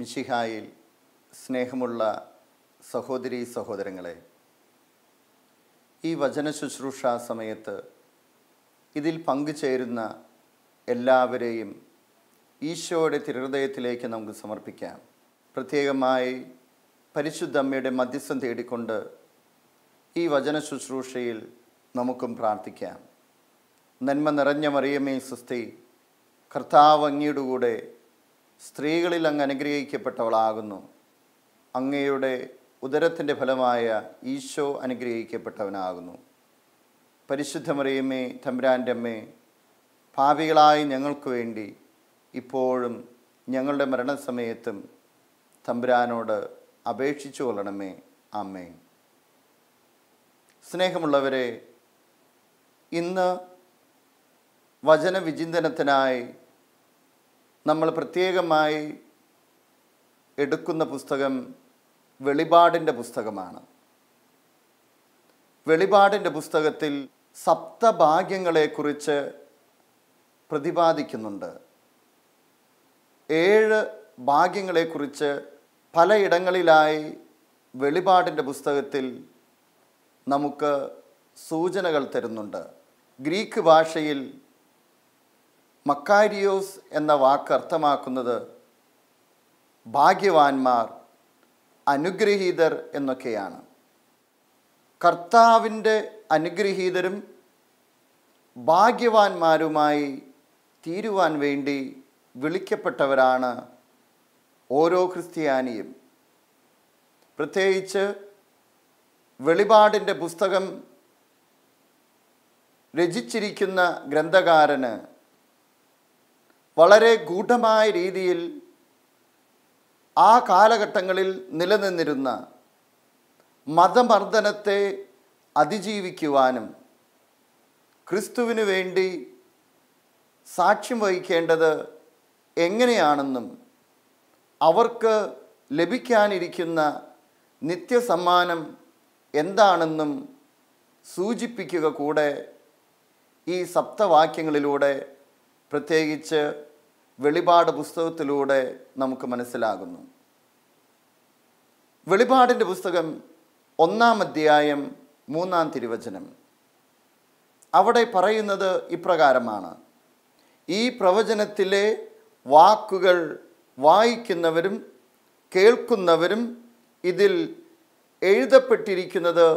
മിശിഹായിൽ സ്നേഹമുള്ള സഹോദരീ സഹോദരങ്ങളെ, ഈ വചന ശുശ്രൂഷ സമയത്ത് ഇതിൽ പങ്കുചേരുന്ന എല്ലാവരെയും ഈശോയുടെ തിരുഹൃദയത്തിലേക്ക് നമുക്ക് സമർപ്പിക്കാം. പ്രത്യേകമായി പരിശുദ്ധ അമ്മയുടെ മധ്യസ്ഥം തേടിക്കൊണ്ട് ഈ വചന ശുശ്രൂഷയിൽ നമുക്കും പ്രാർത്ഥിക്കാം. നന്മ നിറഞ്ഞ മറിയമേ സ്വസ്തി, കർത്താവ് അങ്ങയുടെ കൂടെ സ്ത്രീകളിൽ അങ്ങ് അനുഗ്രഹിക്കപ്പെട്ടവളാകുന്നു. അങ്ങയുടെ ഉദരത്തിൻ്റെ ഫലമായ ഈശോ അനുഗ്രഹിക്കപ്പെട്ടവനാകുന്നു. പരിശുദ്ധ മറിയമേ തമ്പുരാൻ്റെ അമ്മേ, പാപികളായ ഞങ്ങൾക്ക് വേണ്ടി ഇപ്പോഴും ഞങ്ങളുടെ മരണസമയത്തും തമ്പുരാനോട് അപേക്ഷിച്ചു കൊള്ളണമേ. ആമേൻ. സ്നേഹമുള്ളവരെ, ഇന്ന് വചനവിചിന്തനത്തിനായി നമ്മൾ പ്രത്യേകമായി എടുക്കുന്ന പുസ്തകം വെളിപാടിൻ്റെ പുസ്തകമാണ്. വെളിപാടിൻ്റെ പുസ്തകത്തിൽ സപ്തഭാഗ്യങ്ങളെക്കുറിച്ച് പ്രതിപാദിക്കുന്നുണ്ട്. 7 ഭാഗ്യങ്ങളെക്കുറിച്ച് പലയിടങ്ങളിലായി വെളിപാടിൻ്റെ പുസ്തകത്തിൽ നമുക്ക് സൂചനകൾ തരുന്നുണ്ട്. ഗ്രീക്ക് ഭാഷയിൽ മക്കാരിയോസ് എന്ന വാക്ക് അർത്ഥമാക്കുന്നത് ഭാഗ്യവാന്മാർ, അനുഗ്രഹീതർ എന്നൊക്കെയാണ്. കർത്താവിൻ്റെ അനുഗ്രഹീതരും ഭാഗ്യവാന്മാരുമായി തീരുവാൻ വേണ്ടി വിളിക്കപ്പെട്ടവരാണ് ഓരോ ക്രിസ്ത്യാനിയും. പ്രത്യേകിച്ച് വെളിപാടിൻ്റെ പുസ്തകം രചിച്ചിരിക്കുന്ന ഗ്രന്ഥകാരന് വളരെ ഗൂഢമായ രീതിയിൽ ആ കാലഘട്ടങ്ങളിൽ നിലനിന്നിരുന്ന മതമർദ്ദനത്തെ അതിജീവിക്കുവാനും ക്രിസ്തുവിന് വേണ്ടി സാക്ഷ്യം വഹിക്കേണ്ടത് എങ്ങനെയാണെന്നും അവർക്ക് ലഭിക്കാനിരിക്കുന്ന നിത്യസമ്മാനം എന്താണെന്നും സൂചിപ്പിക്കുക കൂടെ ഈ സപ്തവാക്യങ്ങളിലൂടെ, പ്രത്യേകിച്ച് വെളിപാട് പുസ്തകത്തിലൂടെ നമുക്ക് മനസ്സിലാകുന്നു. വെളിപാടിൻ്റെ പുസ്തകം 1-ാം അധ്യായം 3-ാം തിരുവചനം. അവിടെ പറയുന്നത് ഇപ്രകാരമാണ്: ഈ പ്രവചനത്തിലെ വാക്കുകൾ വായിക്കുന്നവരും കേൾക്കുന്നവരും ഇതിൽ എഴുതപ്പെട്ടിരിക്കുന്നത്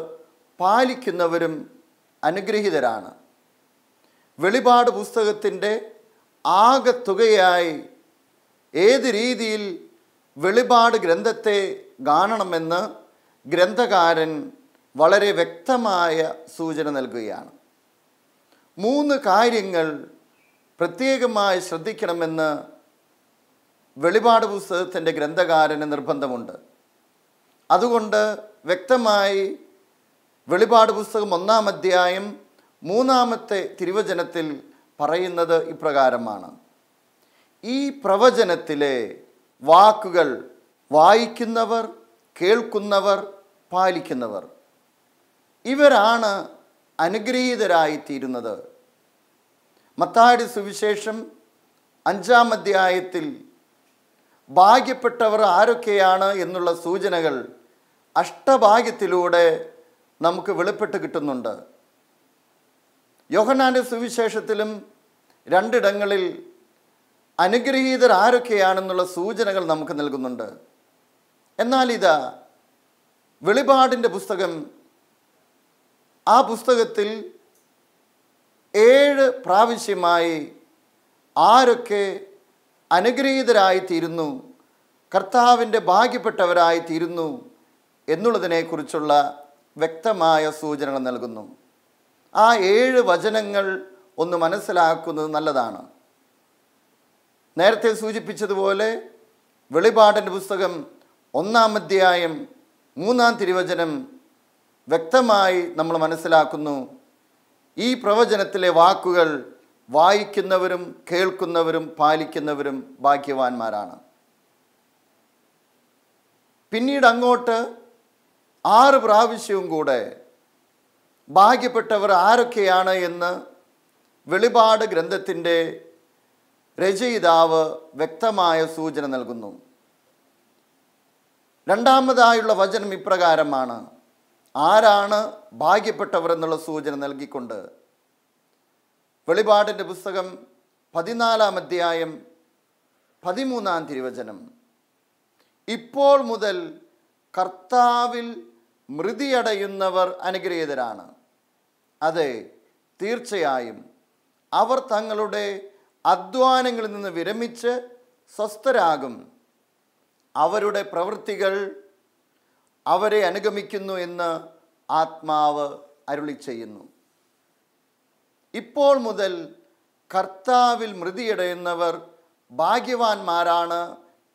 പാലിക്കുന്നവരും അനുഗ്രഹീതരാണ്. വെളിപാട് പുസ്തകത്തിൻ്റെ ആകെത്തുകയായി ഏത് രീതിയിൽ വെളിപാട് ഗ്രന്ഥത്തെ കാണണമെന്ന് ഗ്രന്ഥകാരൻ വളരെ വ്യക്തമായ സൂചന നൽകുകയാണ്. 3 കാര്യങ്ങൾ പ്രത്യേകമായി ശ്രദ്ധിക്കണമെന്ന് വെളിപാട് പുസ്തകത്തിൻ്റെ ഗ്രന്ഥകാരന് നിർബന്ധമുണ്ട്. അതുകൊണ്ട് വ്യക്തമായി വെളിപാട് പുസ്തകം 1-ാം അധ്യായം 3-ാമത്തെ തിരുവചനത്തിൽ പറയുന്നത് ഇപ്രകാരമാണ്: ഈ പ്രവചനത്തിലെ വാക്കുകൾ വായിക്കുന്നവർ, കേൾക്കുന്നവർ, പാലിക്കുന്നവർ, ഇവരാണ് അനുഗ്രഹീതരായിത്തീരുന്നത്. മത്തായിയുടെ സുവിശേഷം 5-ാം അധ്യായത്തിൽ ഭാഗ്യപ്പെട്ടവർ ആരൊക്കെയാണ് എന്നുള്ള സൂചനകൾ അഷ്ടഭാഗ്യത്തിലൂടെ നമുക്ക് വെളിപ്പെട്ട് കിട്ടുന്നുണ്ട്. യോഹന്നാന്റെ സുവിശേഷത്തിലും 2 ഇടങ്ങളിൽ അനുഗ്രഹീതർ ആരൊക്കെയാണെന്നുള്ള സൂചനകൾ നമുക്ക് നൽകുന്നുണ്ട്. എന്നാൽ ഇതാ വെളിപാടിൻ്റെ പുസ്തകം, ആ പുസ്തകത്തിൽ 7 പ്രാവശ്യമായി ആരൊക്കെ അനുഗ്രഹീതരായിത്തീരുന്നു, കർത്താവിൻ്റെ ഭാഗ്യപ്പെട്ടവരായിത്തീരുന്നു എന്നുള്ളതിനെക്കുറിച്ചുള്ള വ്യക്തമായ സൂചനകൾ നൽകുന്നു. ആ 7 വചനങ്ങൾ ഒന്ന് മനസ്സിലാക്കുന്നത് നല്ലതാണ്. നേരത്തെ സൂചിപ്പിച്ചതുപോലെ വെളിപാടിൻ്റെ പുസ്തകം 1-ാം അധ്യായം 3-ാം തിരുവചനം വ്യക്തമായി നമ്മൾ മനസ്സിലാക്കുന്നു: ഈ പ്രവചനത്തിലെ വാക്കുകൾ വായിക്കുന്നവരും കേൾക്കുന്നവരും പാലിക്കുന്നവരും ഭാഗ്യവാന്മാരാണ്. പിന്നീട് അങ്ങോട്ട് 6 പ്രാവശ്യവും കൂടെ ഭാഗ്യപ്പെട്ടവർ ആരൊക്കെയാണ് എന്ന് വെളിപാട് ഗ്രന്ഥത്തിൻ്റെ രചയിതാവ് വ്യക്തമായ സൂചന നൽകുന്നു. രണ്ടാമതായുള്ള വചനം ഇപ്രകാരമാണ്. ആരാണ് ഭാഗ്യപ്പെട്ടവർ എന്നുള്ള സൂചന നൽകിക്കൊണ്ട് വെളിപാടിൻ്റെ പുസ്തകം 14 അധ്യായം 13 തിരുവചനം, ഇപ്പോൾ മുതൽ കർത്താവിൽ മൃതിയടയുന്നവർ അനുഗ്രഹീതരാണ്. അതെ, തീർച്ചയായും അവർ തങ്ങളുടെ അധ്വാനങ്ങളിൽ നിന്ന് വിരമിച്ച് സ്വസ്ഥരാകും. അവരുടെ പ്രവൃത്തികൾ അവരെ അനുഗമിക്കുന്നു എന്ന് ആത്മാവ് അരുളി ചെയ്യുന്നു. ഇപ്പോൾ മുതൽ കർത്താവിൽ മൃതിയടയുന്നവർ ഭാഗ്യവാന്മാരാണ്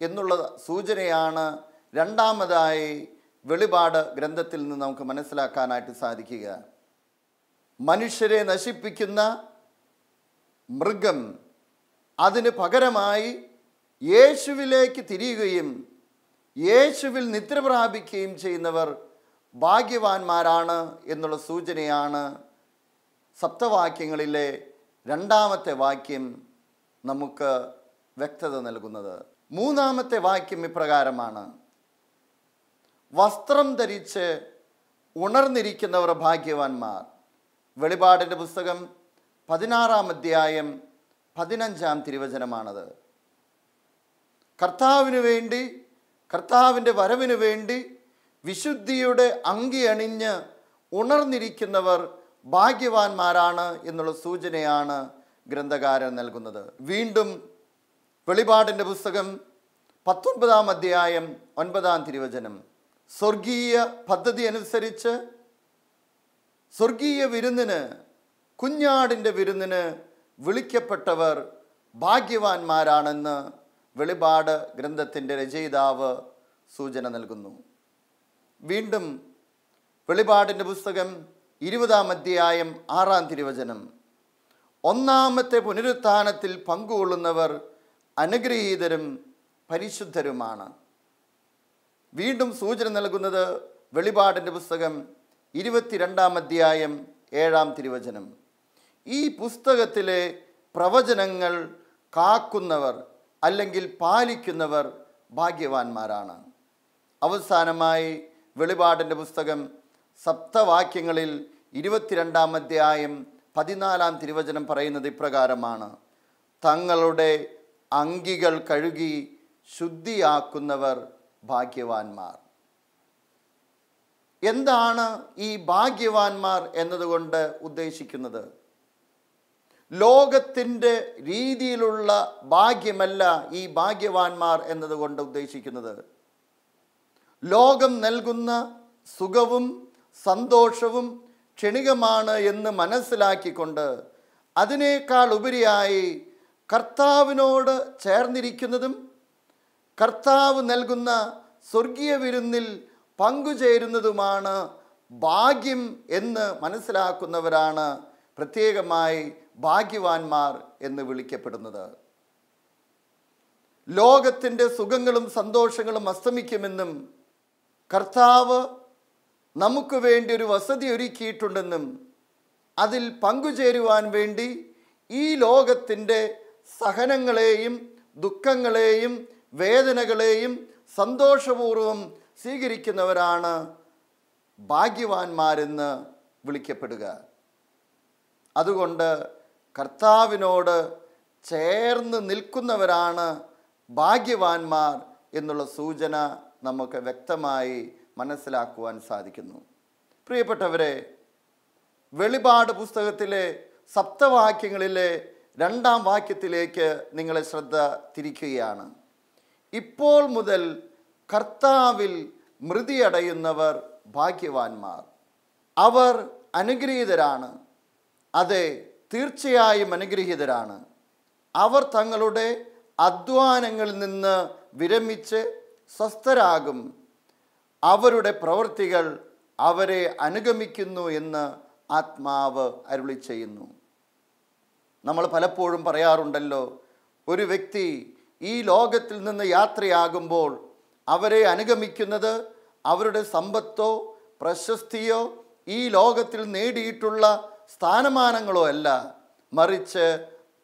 എന്നുള്ള സൂചനയാണ് രണ്ടാമതായി വെളിപാട് ഗ്രന്ഥത്തിൽ നിന്ന് നമുക്ക് മനസ്സിലാക്കാനായിട്ട് സാധിക്കുക. മനുഷ്യരെ നശിപ്പിക്കുന്ന മൃഗം അതിന് പകരമായി യേശുവിലേക്ക് തിരിയുകയും യേശുവിൽ നിദ്ര പ്രാപിക്കുകയും ചെയ്യുന്നവർ ഭാഗ്യവാന്മാരാണ് എന്നുള്ള സൂചനയാണ് സപ്തവാക്യങ്ങളിലെ രണ്ടാമത്തെ വാക്യം നമുക്ക് വ്യക്തത നൽകുന്നത്. മൂന്നാമത്തെ വാക്യം ഇപ്രകാരമാണ്. വസ്ത്രം ധരിച്ച് ഉണർന്നിരിക്കുന്നവർ ഭാഗ്യവാന്മാർ. വെളിപാടിൻ്റെ പുസ്തകം 16 അധ്യായം 15 തിരുവചനമാണത്. കർത്താവിന് വേണ്ടി, കർത്താവിൻ്റെ വരവിന് വേണ്ടി വിശുദ്ധിയുടെ അങ്കി അണിഞ്ഞ് ഉണർന്നിരിക്കുന്നവർ ഭാഗ്യവാന്മാരാണ് എന്നുള്ള സൂചനയാണ് ഗ്രന്ഥകാരൻ നൽകുന്നത്. വീണ്ടും വെളിപാടിൻ്റെ പുസ്തകം 19 അധ്യായം 9 തിരുവചനം, സ്വർഗീയ പദ്ധതി അനുസരിച്ച് സ്വർഗീയ വിരുന്നിന്, കുഞ്ഞാടിൻ്റെ വിരുന്നിന് വിളിക്കപ്പെട്ടവർ ഭാഗ്യവാന്മാരാണെന്ന് വെളിപാട് ഗ്രന്ഥത്തിൻ്റെ രചയിതാവ് സൂചന നൽകുന്നു. വീണ്ടും വെളിപാടിൻ്റെ പുസ്തകം 20 അധ്യായം 6 തിരുവചനം, ഒന്നാമത്തെ പുനരുത്ഥാനത്തിൽ പങ്കുകൊള്ളുന്നവർ അനുഗ്രഹീതരും പരിശുദ്ധരുമാണ്. വീണ്ടും സൂചന നൽകുന്നത് വെളിപാടിൻ്റെ പുസ്തകം 22 അധ്യായം 7 തിരുവചനം, ഈ പുസ്തകത്തിലെ പ്രവചനങ്ങൾ കാക്കുന്നവർ അല്ലെങ്കിൽ പാലിക്കുന്നവർ ഭാഗ്യവാന്മാരാണ്. അവസാനമായി വെളിപാടിൻ്റെ പുസ്തകം സപ്തവാക്യങ്ങളിൽ 22 അധ്യായം 14 തിരുവചനം പറയുന്നത് ഇപ്രകാരമാണ്. തങ്ങളുടെ അങ്കികൾ കഴുകി ശുദ്ധിയാക്കുന്നവർ ഭാഗ്യവാന്മാർ. എന്താണ് ഈ ഭാഗ്യവാന്മാർ എന്നതുകൊണ്ട് ഉദ്ദേശിക്കുന്നത്? ലോകത്തിൻ്റെ രീതിയിലുള്ള ഭാഗ്യമല്ല ഈ ഭാഗ്യവാന്മാർ എന്നതുകൊണ്ട് ഉദ്ദേശിക്കുന്നത്. ലോകം നൽകുന്ന സുഖവും സന്തോഷവും ക്ഷണികമാണ് എന്ന് മനസ്സിലാക്കിക്കൊണ്ട് അതിനേക്കാൾ ഉപരിയായി കർത്താവിനോട് ചേർന്നിരിക്കുന്നതും കർത്താവ് നൽകുന്ന സ്വർഗീയ വിരുന്നിൽ പങ്കുചേരുന്നതുമാണ് ഭാഗ്യം എന്ന് മനസ്സിലാക്കുന്നവരാണ് പ്രത്യേകമായി ഭാഗ്യവാന്മാർ എന്ന് വിളിക്കപ്പെടുന്നത്. ലോകത്തിൻ്റെ സുഖങ്ങളും സന്തോഷങ്ങളും അസ്തമിക്കുമെന്നും കർത്താവ് നമുക്ക് വേണ്ടി ഒരു വസതി ഒരുക്കിയിട്ടുണ്ടെന്നും അതിൽ പങ്കുചേരുവാൻ വേണ്ടി ഈ ലോകത്തിൻ്റെ സഹനങ്ങളെയും ദുഃഖങ്ങളെയും വേദനകളെയും സന്തോഷപൂർവം സ്വീകരിക്കുന്നവരാണ് ഭാഗ്യവാന്മാരെന്ന് വിളിക്കപ്പെടുക. അതുകൊണ്ട് കർത്താവിനോട് ചേർന്ന് നിൽക്കുന്നവരാണ് ഭാഗ്യവാന്മാർ എന്നുള്ള സൂചന നമുക്ക് വ്യക്തമായി മനസ്സിലാക്കുവാൻ സാധിക്കുന്നു. പ്രിയപ്പെട്ടവരെ, വെളിപാട് പുസ്തകത്തിലെ സപ്തവാക്യങ്ങളിലെ 2 വാക്യത്തിലേക്ക് നിങ്ങളെ ശ്രദ്ധ തിരിക്കുകയാണ്. ഇപ്പോൾ മുതൽ കർത്താവിൽ മൃതിയടയുന്നവർ ഭാഗ്യവാന്മാർ. അവർ അനുഗ്രഹീതരാണ്. അതെ, തീർച്ചയായും അനുഗ്രഹീതരാണ്. അവർ തങ്ങളുടെ അധ്വാനങ്ങളിൽ നിന്ന് വിരമിച്ച് സ്വസ്ഥരാകും. അവരുടെ പ്രവൃത്തികൾ അവരെ അനുഗമിക്കുന്നു എന്ന് ആത്മാവ് അരുളി ചെയ്യുന്നു. നമ്മൾ പലപ്പോഴും പറയാറുണ്ടല്ലോ, ഒരു വ്യക്തി ഈ ലോകത്തിൽ നിന്ന് യാത്രയാകുമ്പോൾ അവരെ അനുഗമിക്കുന്നത് അവരുടെ സമ്പത്തോ പ്രശസ്തിയോ ഈ ലോകത്തിൽ നേടിയിട്ടുള്ള സ്ഥാനമാനങ്ങളോ അല്ല, മറിച്ച്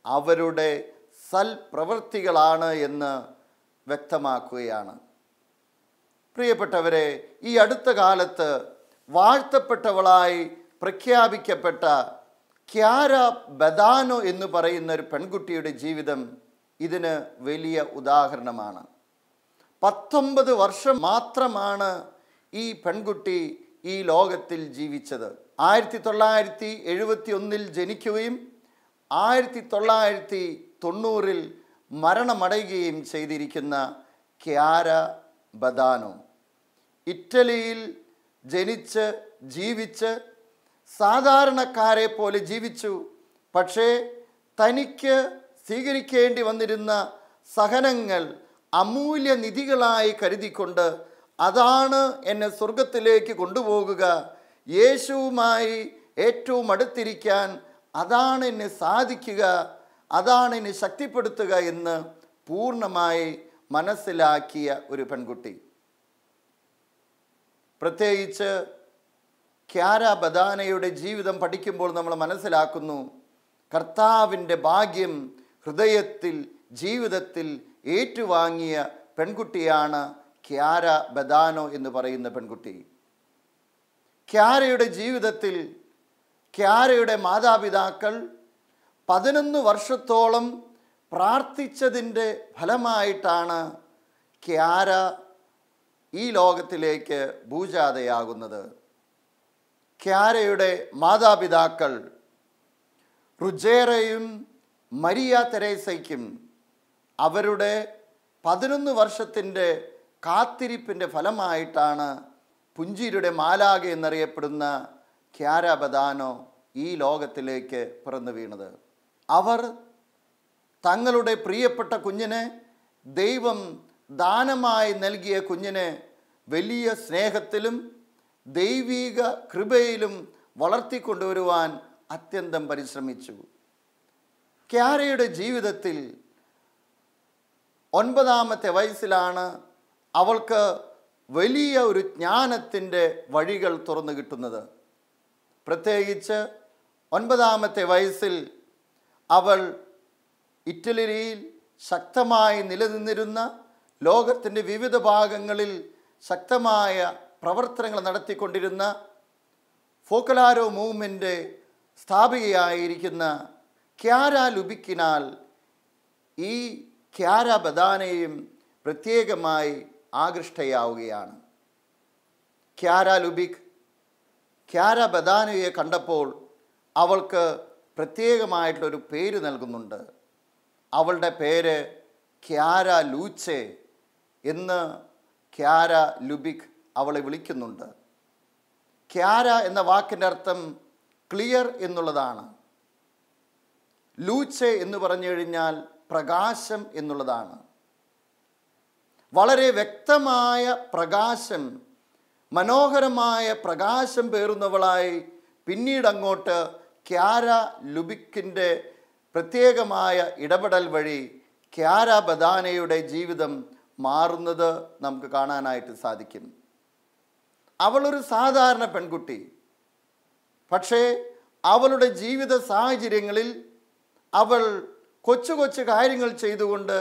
അവരുടെ സൽപ്രവൃത്തികളാണ് എന്ന് വ്യക്തമാക്കുകയാണ്. പ്രിയപ്പെട്ടവരെ, ഈ അടുത്ത കാലത്ത് വാഴ്ത്തപ്പെട്ടവളായി പ്രഖ്യാപിക്കപ്പെട്ട ക്യാര ബദാനോ എന്ന് പറയുന്ന ഒരു പെൺകുട്ടിയുടെ ജീവിതം ഇതിന് വലിയ ഉദാഹരണമാണ്. 19 വർഷം മാത്രമാണ് ഈ പെൺകുട്ടി ഈ ലോകത്തിൽ ജീവിച്ചത്. 1971 ജനിക്കുകയും 1990 മരണമടയുകയും ചെയ്തിരിക്കുന്ന ക്യാര ബദാനോ ഇറ്റലിയിൽ ജനിച്ച് ജീവിച്ച് സാധാരണക്കാരെ പോലെ ജീവിച്ചു. പക്ഷേ തനിക്ക് സ്വീകരിക്കേണ്ടി വന്നിരുന്ന സഹനങ്ങൾ അമൂല്യ നിധികളായി കരുതിക്കൊണ്ട് അതാണ് എന്നെ സ്വർഗത്തിലേക്ക് കൊണ്ടുപോകുക, യേശുവുമായി ഏറ്റവും അടുത്തിരിക്കാൻ അതാണ് എന്നെ സാധിക്കുക, അതാണ് എന്നെ ശക്തിപ്പെടുത്തുക എന്ന് പൂർണ്ണമായി മനസ്സിലാക്കിയ ഒരു പെൺകുട്ടി. പ്രത്യേകിച്ച് ക്യാര ബദാനയുടെ ജീവിതം പഠിക്കുമ്പോൾ നമ്മൾ മനസ്സിലാക്കുന്നു, കർത്താവിൻ്റെ ഭാഗ്യം ഹൃദയത്തിൽ ജീവിതത്തിൽ ഏറ്റുവാങ്ങിയ പെൺകുട്ടിയാണ് ക്യാര ബദാനോ എന്ന് പറയുന്ന പെൺകുട്ടി. ക്യാരയുടെ ജീവിതത്തിൽ ക്യാരയുടെ മാതാപിതാക്കൾ 11 വർഷത്തോളം പ്രാർത്ഥിച്ചതിൻ്റെ ഫലമായിട്ടാണ് ക്യാര ഈ ലോകത്തിലേക്ക് ഭൂജാതയാകുന്നത്. ക്യാരയുടെ മാതാപിതാക്കൾ റുജേറയും മരിയ തെരേസയ്ക്കും അവരുടെ 11 വർഷത്തിൻ്റെ കാത്തിരിപ്പിൻ്റെ ഫലമായിട്ടാണ് പുഞ്ചിരിയുടെ മാലാഖ എന്നറിയപ്പെടുന്ന ക്യാര ബദാനോ ഈ ലോകത്തിലേക്ക് പിറന്നു വീണത്. അവർ തങ്ങളുടെ പ്രിയപ്പെട്ട കുഞ്ഞിനെ, ദൈവം ദാനമായി നൽകിയ കുഞ്ഞിനെ വലിയ സ്നേഹത്തിലും ദൈവിക കൃപയിലും വളർത്തിക്കൊണ്ടുവരുവാൻ അത്യന്തം പരിശ്രമിച്ചു. ക്യാരയുടെ ജീവിതത്തിൽ 9ാമത്തെ വയസ്സിലാണ് അവൾക്ക് വലിയ ഒരു ജ്ഞാനത്തിൻ്റെ വഴികൾ തുറന്നു കിട്ടുന്നത്. പ്രത്യേകിച്ച് 9ാമത്തെ വയസ്സിൽ അവൾ ഇറ്റലിയിൽ ശക്തമായി നിലനിന്നിരുന്ന ലോകത്തിൻ്റെ വിവിധ ഭാഗങ്ങളിൽ ശക്തമായ പ്രവർത്തനങ്ങൾ നടത്തിക്കൊണ്ടിരുന്ന ഫോക്കലാരോ മൂവ്മെൻ്റ് സ്ഥാപികയായിരിക്കുന്ന ക്യാര ലുബിക്കിനാൽ ഈ ക്യാര ബദാനയും പ്രത്യേകമായി ആകൃഷ്ടയാവുകയാണ്. ക്യാര ലുബിക് ക്യാര ബദാനയെ കണ്ടപ്പോൾ അവൾക്ക് പ്രത്യേകമായിട്ടുള്ളൊരു പേര് നൽകുന്നുണ്ട്. അവളുടെ പേര് ക്യാര ലൂച്ചെ എന്ന് ക്യാര ലുബിക് അവളെ വിളിക്കുന്നുണ്ട്. ക്യാര എന്ന വാക്കിൻ്റെ അർത്ഥം ക്ലിയർ എന്നുള്ളതാണ്. ലൂച്ചെ എന്ന് പറഞ്ഞു കഴിഞ്ഞാൽ പ്രകാശം എന്നുള്ളതാണ്. വളരെ വ്യക്തമായ പ്രകാശം, മനോഹരമായ പ്രകാശം പേറുന്നവളായി പിന്നീട് അങ്ങോട്ട് ക്യാര ലുബിക്കിൻ്റെ പ്രത്യേകമായ ഇടപെടൽ വഴി ക്യാര ബദാനയുടെ ജീവിതം മാറുന്നത് നമുക്ക് കാണാനായിട്ട് സാധിക്കും. അവളൊരു സാധാരണ പെൺകുട്ടി, പക്ഷേ അവളുടെ ജീവിത സാഹചര്യങ്ങളിൽ അവൾ കൊച്ചു കൊച്ചു കാര്യങ്ങൾ ചെയ്തുകൊണ്ട്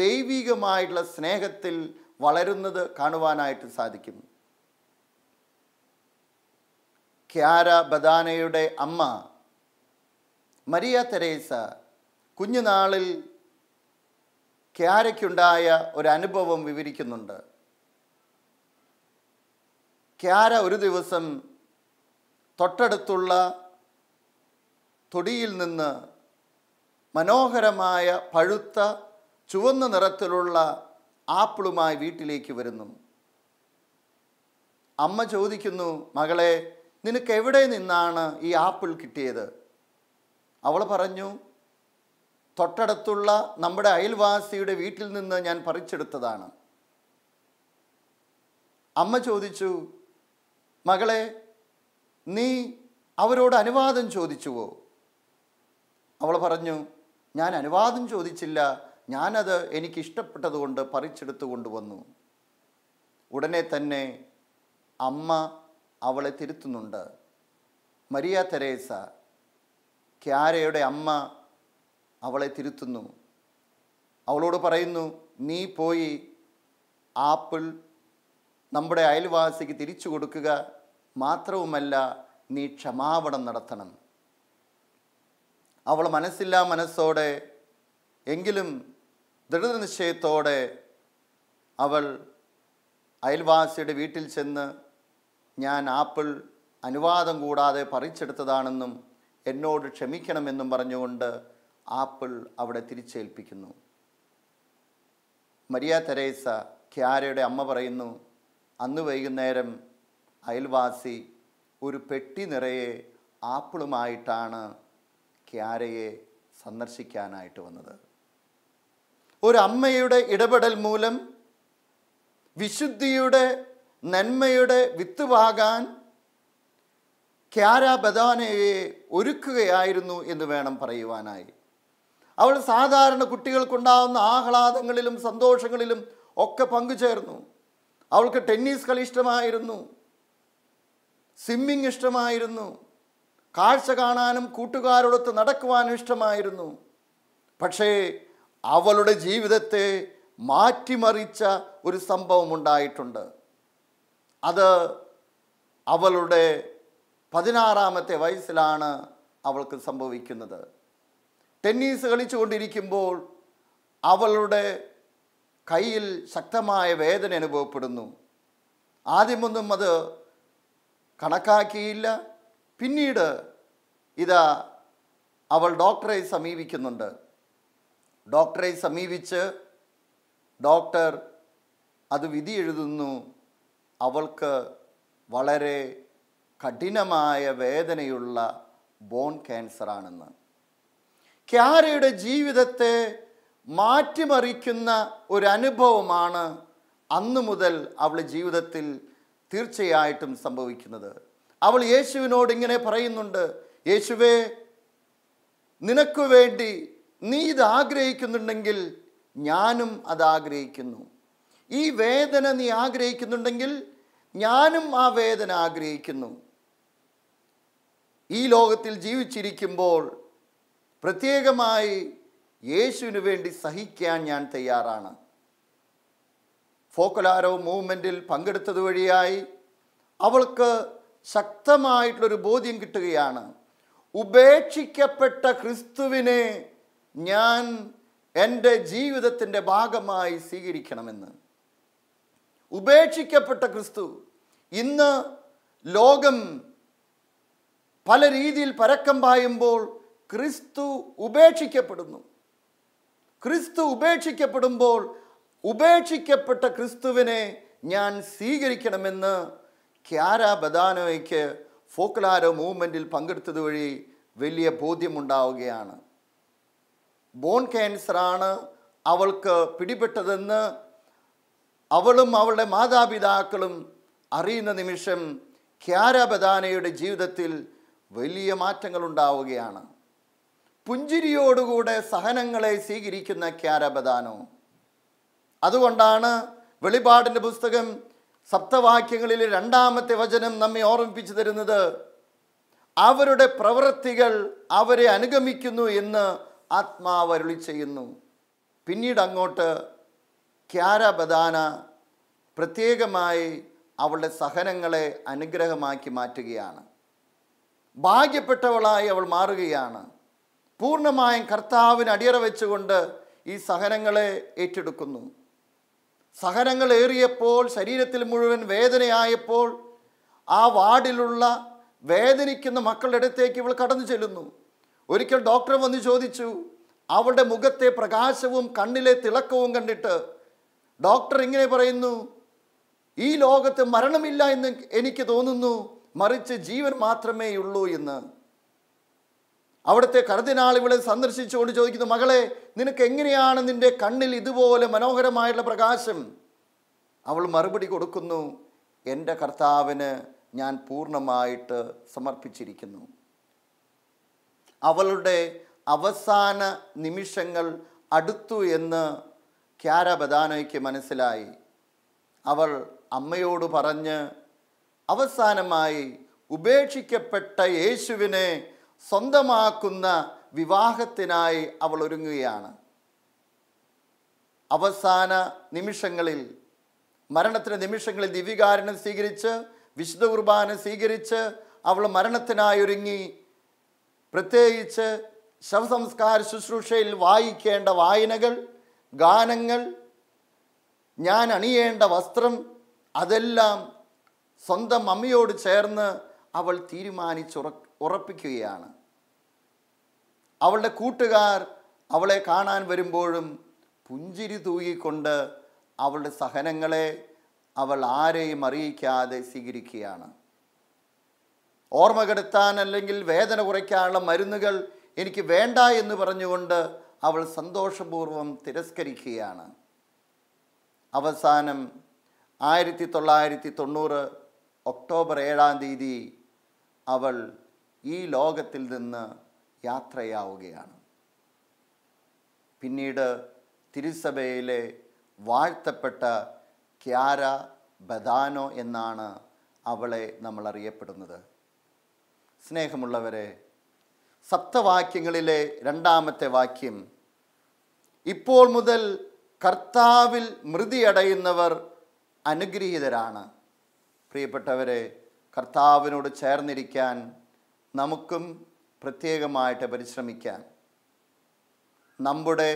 ദൈവികമായിട്ടുള്ള സ്നേഹത്തിൽ വളരുന്നത് കാണുവാനായിട്ട് സാധിക്കും. ക്യാര ബദാനയുടെ അമ്മ മരിയ തെരേസ കുഞ്ഞുനാളിൽ ക്യാരയ്ക്കുണ്ടായ ഒരു അനുഭവം വിവരിക്കുന്നുണ്ട്. ക്യാര ഒരു ദിവസം തൊട്ടടുത്തുള്ള തൊടിയിൽ നിന്ന് മനോഹരമായ പഴുത്ത ചുവന്ന നിറത്തിലുള്ള ആപ്പിളുമായി വീട്ടിലേക്ക് വരുന്നു. അമ്മ ചോദിക്കുന്നു, മകളെ, നിനക്ക് എവിടെ നിന്നാണ് ഈ ആപ്പിൾ കിട്ടിയത്? അവൾ പറഞ്ഞു, തൊട്ടടുത്തുള്ള നമ്മുടെ അയൽവാസിയുടെ വീട്ടിൽ നിന്ന് ഞാൻ പറിച്ചെടുത്തതാണ്. അമ്മ ചോദിച്ചു, മകളെ, നീ അവരോട് അനുവാദം ചോദിച്ചുവോ? അവൾ പറഞ്ഞു, ഞാൻ അനുവാദം ചോദിച്ചില്ല, ഞാനത് എനിക്കിഷ്ടപ്പെട്ടതുകൊണ്ട് പറിച്ചെടുത്തു കൊണ്ടുവന്നു. ഉടനെ തന്നെ അമ്മ അവളെ തിരുത്തുന്നുണ്ട്. മരിയ തെരേസ, ക്യാരയുടെ അമ്മ, അവളെ തിരുത്തുന്നു. അവളോട് പറയുന്നു, നീ പോയി ആപ്പിൾ നമ്മുടെ അയൽവാസിക്ക് തിരിച്ചു കൊടുക്കുക മാത്രവുമല്ല, നീ ക്ഷമാപണം നടത്തണം. അവൾ മനസ്സില്ലാ മനസ്സോടെ എങ്കിലും ദൃഢനിശ്ചയത്തോടെ അവൾ അയൽവാസിയുടെ വീട്ടിൽ ചെന്ന്, ഞാൻ ആപ്പിൾ അനുവാദം കൂടാതെ പറിച്ചെടുത്തതാണെന്നും എന്നോട് ക്ഷമിക്കണമെന്നും പറഞ്ഞുകൊണ്ട് ആപ്പിൾ അവിടെ തിരിച്ചേൽപ്പിക്കുന്നു. മരിയ തെരേസ, ക്യാരയുടെ അമ്മ, പറയുന്നു, അന്ന് വൈകുന്നേരം അയൽവാസി ഒരു പെട്ടി നിറയെ ആപ്പിളുമായിട്ടാണ് ക്യാരയെ സന്ദർശിക്കാനായിട്ട് വന്നത്. ഒരു അമ്മയുടെ ഇടപെടൽ മൂലം വിശുദ്ധിയുടെ നന്മയുടെ വിത്ത് പാകാൻ ക്യാര ബദാനയെ ഒരുക്കുകയായിരുന്നു എന്ന് വേണം പറയുവാനായി. അവൾ സാധാരണ കുട്ടികൾക്കുണ്ടാകുന്ന ആഹ്ലാദങ്ങളിലും സന്തോഷങ്ങളിലും ഒക്കെ പങ്കുചേർന്നു. അവൾക്ക് ടെന്നീസ് കളി ഇഷ്ടമായിരുന്നു, സ്വിമ്മിങ് ഇഷ്ടമായിരുന്നു, കാഴ്ച കാണാനും കൂട്ടുകാരോടൊത്ത് നടക്കുവാനും ഇഷ്ടമായിരുന്നു. പക്ഷേ അവളുടെ ജീവിതത്തെ മാറ്റിമറിച്ച ഒരു സംഭവം ഉണ്ടായിട്ടുണ്ട്. അത് അവളുടെ 16-ാമത്തെ വയസ്സിലാണ് അവൾക്ക് സംഭവിക്കുന്നത്. ടെന്നീസ് കളിച്ചുകൊണ്ടിരിക്കുമ്പോൾ അവളുടെ കയ്യിൽ ശക്തമായ വേദന അനുഭവപ്പെടുന്നു. ആദ്യമൊന്നും അത് കണക്കാക്കിയില്ല. പിന്നീട് അവൾ ഡോക്ടറെ സമീപിക്കുന്നുണ്ട്. ഡോക്ടറെ സമീപിച്ച് ഡോക്ടർ അത് വിധി എഴുതുന്നു. അവൾക്ക് വളരെ കഠിനമായ വേദനയുള്ള ബോൺ ക്യാൻസറാണെന്ന്. ക്യാരയുടെ ജീവിതത്തെ മാറ്റിമറിക്കുന്ന ഒരനുഭവമാണ് അന്നു മുതൽ അവളുടെ ജീവിതത്തിൽ തീർച്ചയായിട്ടും സംഭവിക്കുന്നത്. അവൾ യേശുവിനോട് ഇങ്ങനെ പറയുന്നുണ്ട്, യേശുവേ, നിനക്ക് വേണ്ടി നീ ഇത് ആഗ്രഹിക്കുന്നുണ്ടെങ്കിൽ ഞാനും അത് ആഗ്രഹിക്കുന്നു. ഈ വേദന നീ ആഗ്രഹിക്കുന്നുണ്ടെങ്കിൽ ഞാനും ആ വേദന ആഗ്രഹിക്കുന്നു. ഈ ലോകത്തിൽ ജീവിച്ചിരിക്കുമ്പോൾ പ്രത്യേകമായി യേശുവിന് വേണ്ടി സഹിക്കാൻ ഞാൻ തയ്യാറാണ്. ഫോക്കലാരോ മൂവ്മെൻറ്റിൽ പങ്കെടുത്തത് വഴിയായി അവൾക്ക് ശക്തമായിട്ടുള്ളൊരു ബോധ്യം കിട്ടുകയാണ്. ഉപേക്ഷിക്കപ്പെട്ട ക്രിസ്തുവിനെ ഞാൻ എൻ്റെ ജീവിതത്തിൻ്റെ ഭാഗമായി സ്വീകരിക്കണമെന്ന്. ഉപേക്ഷിക്കപ്പെട്ട ക്രിസ്തു. ഇന്ന് ലോകം പല രീതിയിൽ പരക്കം പായുമ്പോൾ ക്രിസ്തു ഉപേക്ഷിക്കപ്പെടുന്നു. ക്രിസ്തു ഉപേക്ഷിക്കപ്പെടുമ്പോൾ ഉപേക്ഷിക്കപ്പെട്ട ക്രിസ്തുവിനെ ഞാൻ സ്വീകരിക്കണമെന്ന് ക്യാര ബദാനോയ്ക്ക് ഫോക്കലാരോ മൂവ്മെൻറ്റിൽ പങ്കെടുത്തത് വഴി വലിയ ബോധ്യമുണ്ടാവുകയാണ്. ബോൺ ക്യാൻസറാണ് അവൾക്ക് പിടിപെട്ടതെന്ന് അവളും അവളുടെ മാതാപിതാക്കളും അറിയുന്ന നിമിഷം ക്യാര ബദാനയുടെ ജീവിതത്തിൽ വലിയ മാറ്റങ്ങൾ ഉണ്ടാവുകയാണ്. പുഞ്ചിരിയോടുകൂടെ സഹനങ്ങളെ സ്വീകരിക്കുന്ന ക്യാര ബദാനോ. അതുകൊണ്ടാണ് വെളിപാടിൻ്റെ പുസ്തകം സപ്തവാക്യങ്ങളിൽ 2-ാമത്തെ വചനം നമ്മെ ഓർമ്മിപ്പിച്ചു തരുന്നത്, അവരുടെ പ്രവൃത്തികൾ അവരെ അനുഗമിക്കുന്നു എന്ന് ആത്മാവ് അരുളി ചെയ്യുന്നു. പിന്നീട് അങ്ങോട്ട് ക്യാര ബദാന പ്രത്യേകമായി അവളുടെ സഹനങ്ങളെ അനുഗ്രഹമാക്കി മാറ്റുകയാണ്. ഭാഗ്യപ്പെട്ടവളായി അവൾ മാറുകയാണ്. പൂർണ്ണമായും കർത്താവിന് അടിയറ വെച്ചുകൊണ്ട് ഈ സഹനങ്ങളെ ഏറ്റെടുക്കുന്നു. സഹനങ്ങൾ ഏറിയപ്പോൾ, ശരീരത്തിൽ മുഴുവൻ വേദനയായപ്പോൾ, ആ വാർഡിലുള്ള വേദനിക്കുന്ന മക്കളുടെ അടുത്തേക്ക് ഇവൾ കടന്നു ചെല്ലുന്നു. ഒരിക്കൽ ഡോക്ടർ വന്ന് ചോദിച്ചു, അവളുടെ മുഖത്തെ പ്രകാശവും കണ്ണിലെ തിളക്കവും കണ്ടിട്ട് ഡോക്ടർ ഇങ്ങനെ പറയുന്നു, ഈ ലോകത്ത് മരണമില്ല എന്ന് എനിക്ക് തോന്നുന്നു, മറിച്ച് ജീവൻ മാത്രമേ ഉള്ളൂ എന്ന്. അവിടുത്തെ കർദിനാൾ ഇവളെ സന്ദർശിച്ചുകൊണ്ട് ചോദിക്കുന്നു, മകളെ, നിനക്ക് എങ്ങനെയാണ് നിൻ്റെ കണ്ണിൽ ഇതുപോലെ മനോഹരമായിട്ടുള്ള പ്രകാശം? അവൾ മറുപടി കൊടുക്കുന്നു, എൻ്റെ കർത്താവിന് ഞാൻ പൂർണ്ണമായിട്ട് സമർപ്പിച്ചിരിക്കുന്നു. അവളുടെ അവസാന നിമിഷങ്ങൾ അടുത്തു എന്ന് ക്യാര ബദാനോയ്ക്ക് മനസ്സിലായി. അവൾ അമ്മയോട് പറഞ്ഞ് അവസാനമായി ഉപേക്ഷിക്കപ്പെട്ട യേശുവിനെ സ്വന്തമാക്കുന്ന വിവാഹത്തിനായി അവൾ ഒരുങ്ങുകയാണ്. അവസാന നിമിഷങ്ങളിൽ മരണത്തിൻ്റെ നിമിഷങ്ങളിൽ ദിവ്യകാരുണ്യം സ്വീകരിച്ച് വിശുദ്ധ കുർബാന സ്വീകരിച്ച് അവൾ മരണത്തിനായി ഒരുങ്ങി. പ്രത്യേകിച്ച് ശവസംസ്കാര ശുശ്രൂഷയിൽ വായിക്കേണ്ട വായനകൾ, ഗാനങ്ങൾ, ഞാൻ അണിയേണ്ട വസ്ത്രം, അതെല്ലാം സ്വന്തം അമ്മയോട് ചേർന്ന് അവൾ ഉറപ്പിക്കുകയാണ്. അവളുടെ കൂട്ടുകാർ അവളെ കാണാൻ വരുമ്പോഴും പുഞ്ചിരി തൂകിക്കൊണ്ട് അവളുടെ സഹനങ്ങളെ അവൾ ആരെയും അറിയിക്കാതെ സ്വീകരിക്കുകയാണ്. ഓർമ്മ കെടുത്താൻ അല്ലെങ്കിൽ വേദന കുറയ്ക്കാനുള്ള മരുന്നുകൾ എനിക്ക് വേണ്ട എന്ന് പറഞ്ഞുകൊണ്ട് അവൾ സന്തോഷപൂർവ്വം തിരസ്കരിക്കുകയാണ്. അവസാനം 1990 ഒക്ടോബർ 7 അവൾ ഈ ലോകത്തിൽ നിന്ന് യാത്രയാവുകയാണ്. പിന്നീട് തിരുസഭയിലെ വാഴ്ത്തപ്പെട്ട ക്യാര ബദാനോ എന്നാണ് അവളെ നമ്മൾ അറിയപ്പെടുന്നത്. സ്നേഹമുള്ളവരെ, സപ്തവാക്യങ്ങളിലെ 2-ാമത്തെ വാക്യം, ഇപ്പോൾ മുതൽ കർത്താവിൽ മൃതിയടയുന്നവർ അനുഗ്രഹീതരാണ്. പ്രിയപ്പെട്ടവരെ, കർത്താവിനോട് ചേർന്നിരിക്കാൻ നമുക്കും പ്രത്യേകമായിട്ട് പരിശ്രമിക്കാം. നമ്മുടെ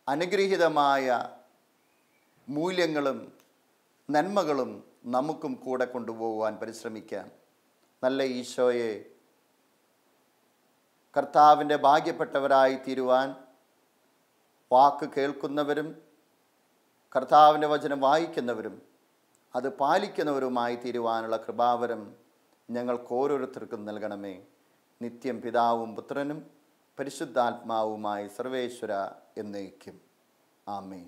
അനുഗ്രഹീതമായ മൂല്യങ്ങളും നന്മകളും നമുക്കും കൂടെ കൊണ്ടുപോകുവാൻ പരിശ്രമിക്കാം. നല്ല ഈശോയെ, കർത്താവിൻ്റെ ഭാഗ്യപ്പെട്ടവരായി തീരുവാൻ വാക്ക് കേൾക്കുന്നവരും കർത്താവിൻ്റെ വചനം വായിക്കുന്നവരും അത് പാലിക്കുന്നവരുമായി തീരുവാനുള്ള കൃപാവരം ഞങ്ങൾക്ക് ഓരോരുത്തർക്കും നൽകണമേ. നിത്യം പിതാവും പുത്രനും പരിശുദ്ധാത്മാവുമായി സർവേശ്വര എന്നേക്കും. ആമേൻ.